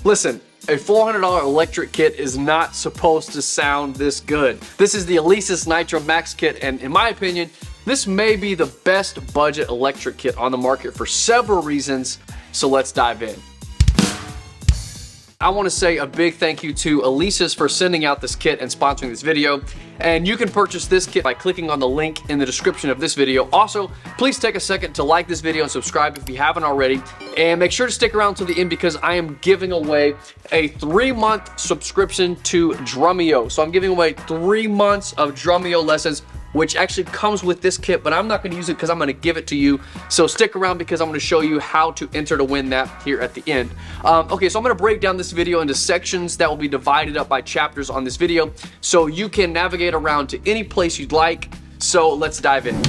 Listen, a $400 electric kit is not supposed to sound this good. This is the Alesis Nitro Max kit, and in my opinion, this may be the best budget electric kit on the market for several reasons, so let's dive in. I want to say a big thank you to Alesis for sending out this kit and sponsoring this video. And you can purchase this kit by clicking on the link in the description of this video. Also, please take a second to like this video and subscribe if you haven't already. And make sure to stick around to the end because I am giving away a 3-month subscription to Drumeo. So I'm giving away 3 months of Drumeo lessons, which actually comes with this kit, but I'm not going to use it because I'm going to give it to you. So stick around because I'm going to show you how to enter to win that here at the end. Okay, so I'm going to break down this video into sections that will be divided up by chapters on this video, so you can navigate around to any place you'd like. So let's dive in.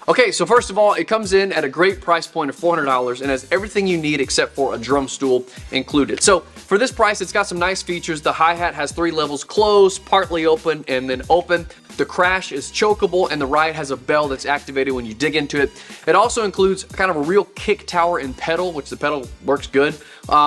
Okay, so first of all, it comes in at a great price point of $400 and has everything you need except for a drum stool included. So for this price, it's got some nice features. The hi-hat has 3 levels: closed, partly open, and then open. The crash is chokeable, and the ride has a bell that's activated when you dig into it. It also includes kind of a real kick tower and pedal, which the pedal works good,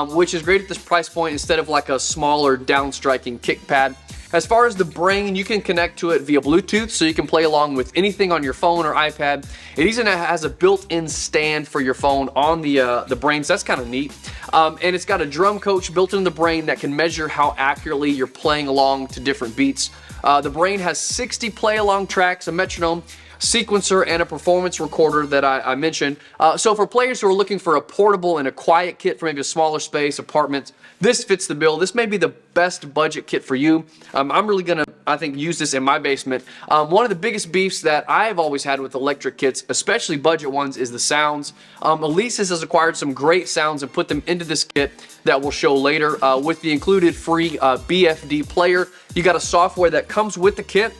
which is great at this price point instead of like a smaller down-striking kick pad. As far as the brain, you can connect to it via Bluetooth, so you can play along with anything on your phone or iPad. It even has a built-in stand for your phone on the brain, so that's kind of neat. And it's got a drum coach built into the brain that can measure how accurately you're playing along to different beats. The brain has 60 play-along tracks, a metronome, sequencer, and a performance recorder that I mentioned. So for players who are looking for a portable and a quiet kit for maybe a smaller space, apartment, this fits the bill. This may be the best budget kit for you. I'm really gonna, I think, use this in my basement. One of the biggest beefs that I've always had with electric kits, especially budget ones, is the sounds. Alesis has acquired some great sounds and put them into this kit that we'll show later. With the included free BFD player, you got a software that comes with the kit.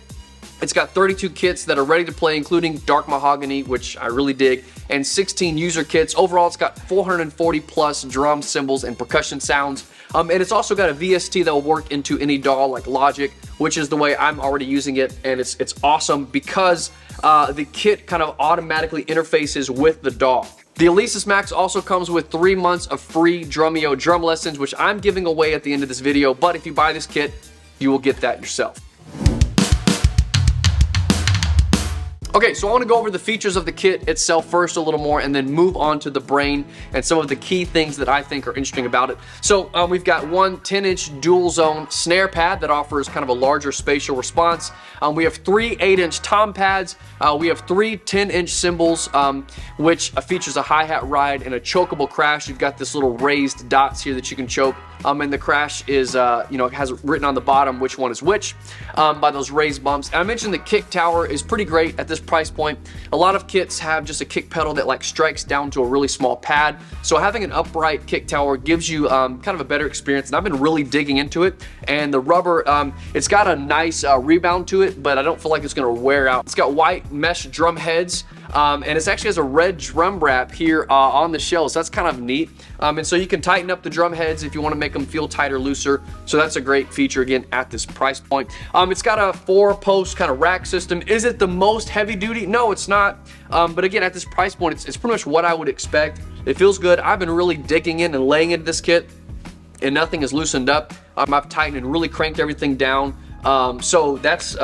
It's got 32 kits that are ready to play, including Dark Mahogany, which I really dig, and 16 user kits. Overall, it's got 440 plus drums, cymbals, and percussion sounds. And it's also got a VST that will work into any DAW like Logic, which is the way I'm already using it, and it's awesome because the kit kind of automatically interfaces with the DAW. The Alesis Max also comes with 3 months of free Drumeo drum lessons, which I'm giving away at the end of this video, but if you buy this kit, you will get that yourself. Okay, so I want to go over the features of the kit itself first a little more and then move on to the brain and some of the key things that I think are interesting about it. So we've got one 10-inch dual zone snare pad that offers kind of a larger spatial response. We have 3 8-inch tom pads. We have 3 10-inch cymbals, which features a hi-hat ride and a chokeable crash. You've got this little raised dots here that you can choke. And the crash is, it has written on the bottom which one is which by those raised bumps. And I mentioned the kick tower is pretty great at this price point. A lot of kits have just a kick pedal that like strikes down to a really small pad. So having an upright kick tower gives you kind of a better experience. And I've been really digging into it. And the rubber, it's got a nice rebound to it, but I don't feel like it's going to wear out. It's got white mesh drum heads. And it actually has a red drum wrap here on the shells. That's kind of neat. And so you can tighten up the drum heads if you want to make them feel tighter, looser. So that's a great feature again at this price point. It's got a 4-post kind of rack system. Is it the most heavy duty? No, it's not. But again, at this price point, it's pretty much what I would expect. It feels good. I've been really digging in and laying into this kit, and nothing is loosened up. I've tightened and really cranked everything down. So that's,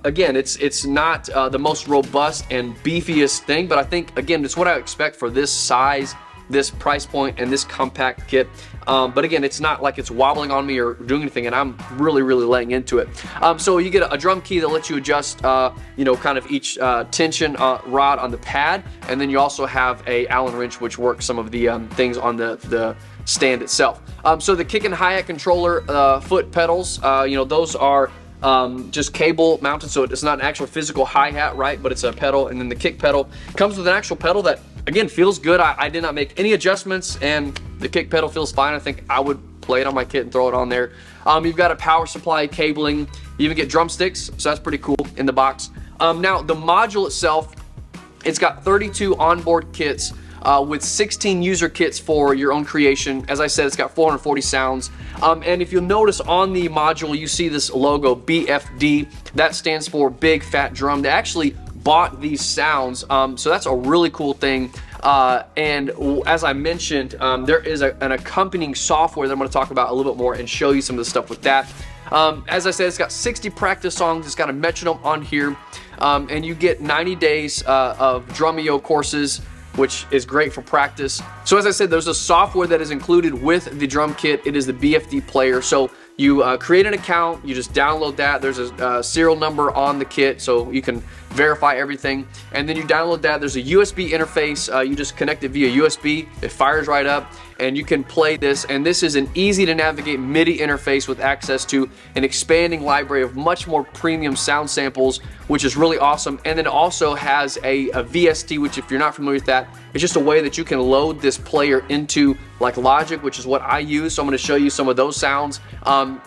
again, it's not the most robust and beefiest thing, but I think, again, it's what I expect for this size, this price point, and this compact kit. But again, it's not like it's wobbling on me or doing anything, and I'm really laying into it. So you get a drum key that lets you adjust, kind of each tension rod on the pad, and then you also have a Allen wrench, which works some of the things on the stand itself. So the kick and hi-hat controller foot pedals, those are just cable mounted, so it's not an actual physical hi-hat, right? But it's a pedal, and then the kick pedal comes with an actual pedal that, again, feels good. I did not make any adjustments, and the kick pedal feels fine. I think I would play it on my kit and throw it on there. You've got a power supply, cabling. You even get drumsticks, so that's pretty cool in the box. Now, the module itself, it's got 32 onboard kits with 16 user kits for your own creation. As I said, it's got 440 sounds. And if you'll notice on the module, you see this logo, BFD. That stands for Big Fat Drum. They actually bought these sounds, so that's a really cool thing. As I mentioned, there is an accompanying software that I'm going to talk about a little bit more and show you some of the stuff with that. As I said, it's got 60 practice songs. It's got a metronome on here, and you get 90 days of Drumeo courses, which is great for practice. So as I said, there's a software that is included with the drum kit. It is the BFD player. So you create an account, you just download that. There's a serial number on the kit, so you can verify everything. And then you download that. There's a USB interface. You just connect it via USB. It fires right up, and you can play this. And this is an easy to navigate MIDI interface with access to an expanding library of much more premium sound samples, which is really awesome. And then it also has a VST, which if you're not familiar with that, it's just a way that you can load this player into like Logic, which is what I use. So I'm going to show you some of those sounds.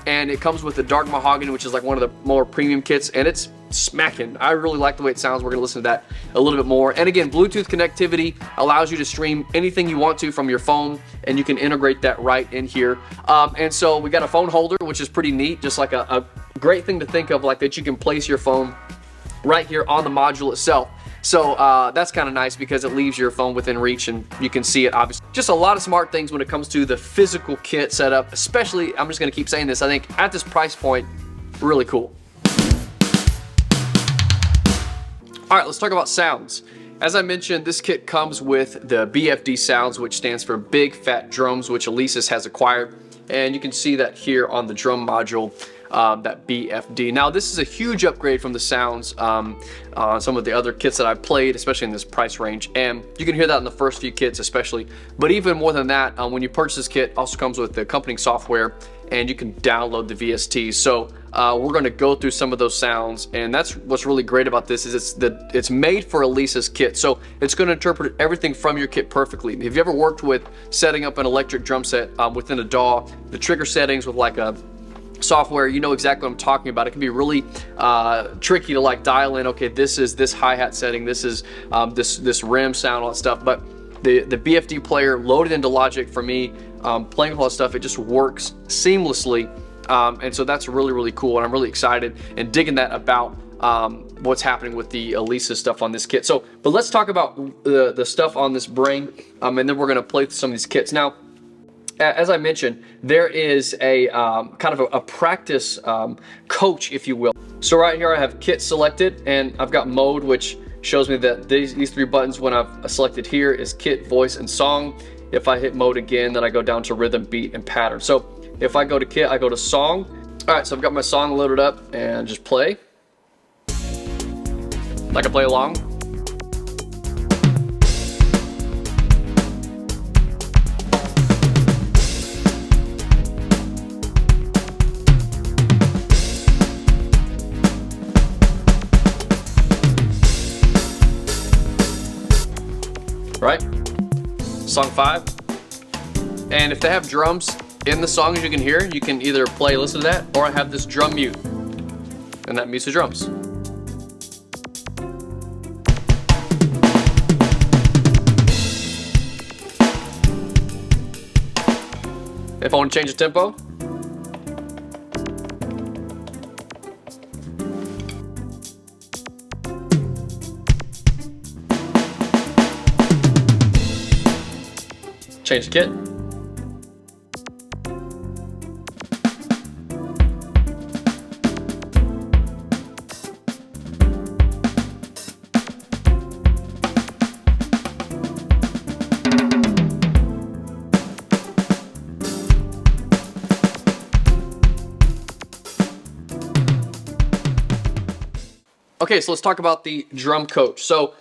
And it comes with the Dark Mahogany, which is like one of the more premium kits, and it's smacking. I really like the way it sounds. We're going to listen to that a little bit more. And again, Bluetooth connectivity allows you to stream anything you want to from your phone, and you can integrate that right in here. And so we got a phone holder, which is pretty neat, just like a great thing to think of, like that you can place your phone right here on the module itself. So that's kind of nice because it leaves your phone within reach and you can see it, obviously. Just a lot of smart things when it comes to the physical kit setup, especially, I'm just going to keep saying this, I think at this price point, really cool. All right, let's talk about sounds. As I mentioned, this kit comes with the BFD sounds, which stands for Big Fat Drums, which Alesis has acquired. And you can see that here on the drum module, that BFD. Now, this is a huge upgrade from the sounds on some of the other kits that I've played, especially in this price range. And you can hear that in the first few kits especially. But even more than that, when you purchase this kit, it also comes with the accompanying software, and you can download the VST. So we're going to go through some of those sounds, and that's what's really great about this is it's made for Alesis kit. So it's going to interpret everything from your kit perfectly. Have you ever worked with setting up an electric drum set within a DAW, the trigger settings with like a software, you know exactly what I'm talking about. It can be really tricky to like dial in, okay, this is this hi-hat setting, this is this rim sound, all that stuff. But the BFD player loaded into Logic for me, playing with all that stuff, it just works seamlessly. And so that's really, really cool, and I'm really excited and digging that about what's happening with the Alesis stuff on this kit. So, but let's talk about the stuff on this brain, and then we're going to play some of these kits. Now, as I mentioned, there is a kind of a practice coach, if you will. So right here I have kit selected, and I've got mode, which shows me that these three buttons when I've selected here is kit, voice, and song. If I hit mode again, then I go down to rhythm, beat, and pattern. So if I go to kit, I go to song. All right, so I've got my song loaded up, and just play. I can play along. Right? Song 5. And if they have drums in the song, as you can hear, you can either play, listen to that, or I have this drum mute, and that mutes the drums. If I want to change the tempo, change the kit. Okay, so let's talk about the drum coach. So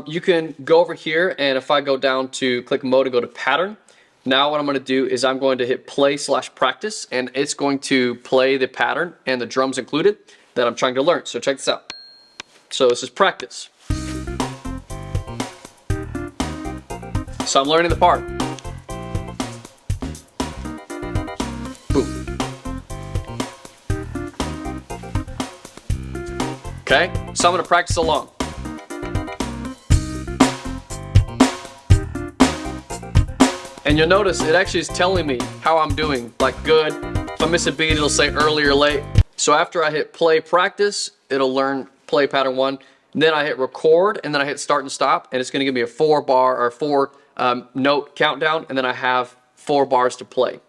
you can go over here, and if I go down to click mode and go to pattern, now what I'm going to do is I'm going to hit play/practice, and it's going to play the pattern and the drums included that I'm trying to learn. So check this out. So this is practice. So I'm learning the part. Boom. Okay, so I'm going to practice along. And you'll notice it actually is telling me how I'm doing, like good. If I miss a beat, it'll say early or late. So after I hit play practice, it'll learn play pattern 1. then I hit record, and then I hit start and stop, and it's going to give me a 4-bar or 4 note countdown, and then I have 4 bars to play.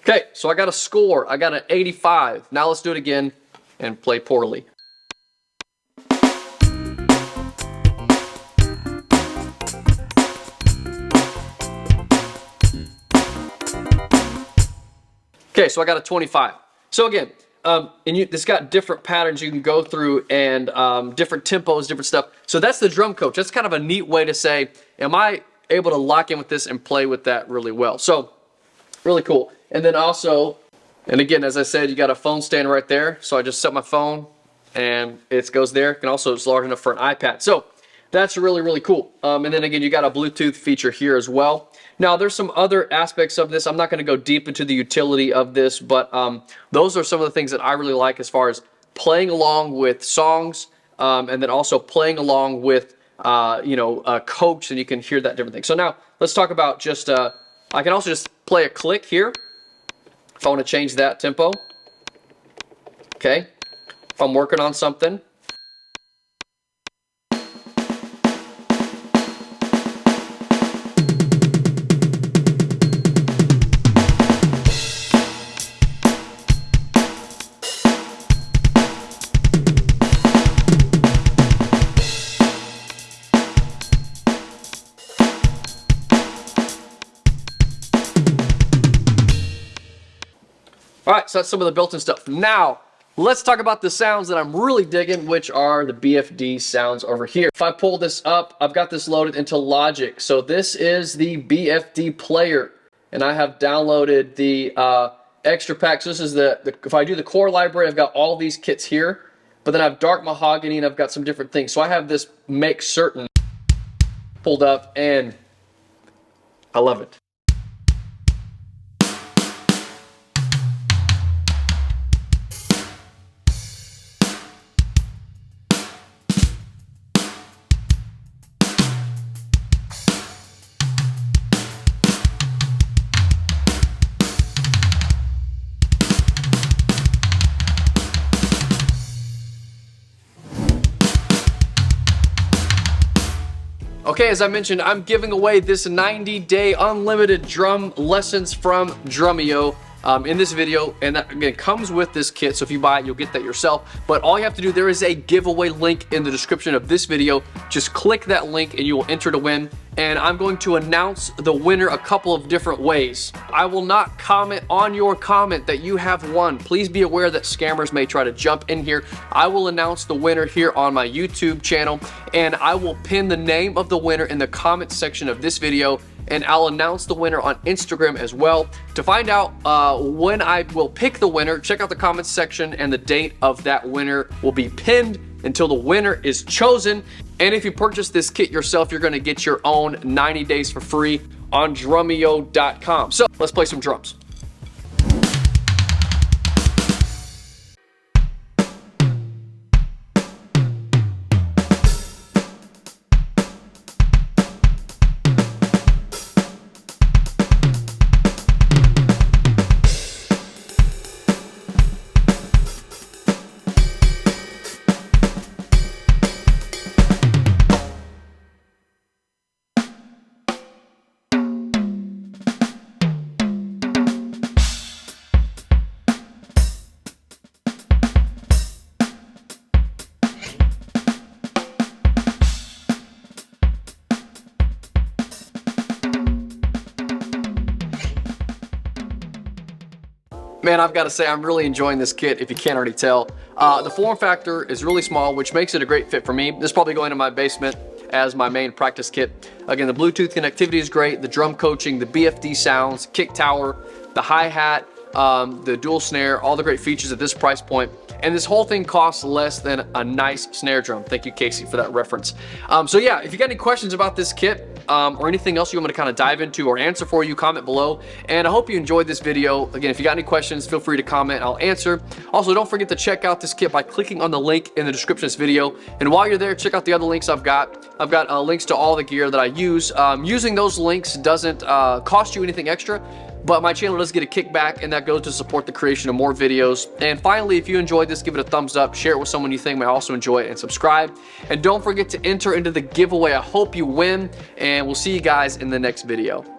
Okay, so I got a score. I got an 85. Now let's do it again and play poorly. Okay, so I got a 25. So again, it's got different patterns you can go through and different tempos, different stuff. So that's the drum coach. That's kind of a neat way to say, am I able to lock in with this and play with that really well? So really cool. And then also, and again, as I said, you got a phone stand right there. So I just set my phone and it goes there. And also it's large enough for an iPad. So that's really, really cool. And then again, you got a Bluetooth feature here as well. Now there's some other aspects of this. I'm not going to go deep into the utility of this, but those are some of the things that I really like as far as playing along with songs, and then also playing along with coach, and you can hear that different thing. So now let's talk about just, I can also just play a click here if I want to change that tempo. Okay, if I'm working on something. All right, so that's some of the built-in stuff. Now, let's talk about the sounds that I'm really digging, which are the BFD sounds over here. If I pull this up, I've got this loaded into Logic. So this is the BFD player, and I have downloaded the extra pack. So this is if I do the core library, I've got all these kits here, but then I have Dark Mahogany, and I've got some different things. So I have this Make Certain pulled up, and I love it. Okay, as I mentioned, I'm giving away this 90-day unlimited drum lessons from Drumeo in this video, and that again comes with this kit. So if you buy it, you'll get that yourself. But all you have to do, there is a giveaway link in the description of this video. Just click that link and you will enter to win. And I'm going to announce the winner a couple of different ways. I will not comment on your comment that you have won. Please be aware that scammers may try to jump in here. I will announce the winner here on my YouTube channel, and I will pin the name of the winner in the comment section of this video, and I'll announce the winner on Instagram as well. To find out when I will pick the winner, check out the comments section, and the date of that winner will be pinned until the winner is chosen. And if you purchase this kit yourself, you're going to get your own 90 days for free on Drumeo.com. So let's play some drums. Man, I've got to say, I'm really enjoying this kit, if you can't already tell. The form factor is really small, which makes it a great fit for me. This is probably going in my basement as my main practice kit. Again, the Bluetooth connectivity is great, the drum coaching, the BFD sounds, kick tower, the hi-hat, the dual snare, all the great features at this price point. And this whole thing costs less than a nice snare drum. Thank you, Casey, for that reference. So yeah, if you got any questions about this kit, or anything else you want me to kind of dive into or answer for you, comment below. And I hope you enjoyed this video. Again, if you got any questions, feel free to comment. I'll answer. Also, don't forget to check out this kit by clicking on the link in the description of this video. And while you're there, check out the other links I've got. I've got links to all the gear that I use. Using those links doesn't cost you anything extra, but my channel does get a kickback, and that goes to support the creation of more videos. And finally, if you enjoyed this, give it a thumbs up, share it with someone you think might also enjoy it, and subscribe. And don't forget to enter into the giveaway. I hope you win, and we'll see you guys in the next video.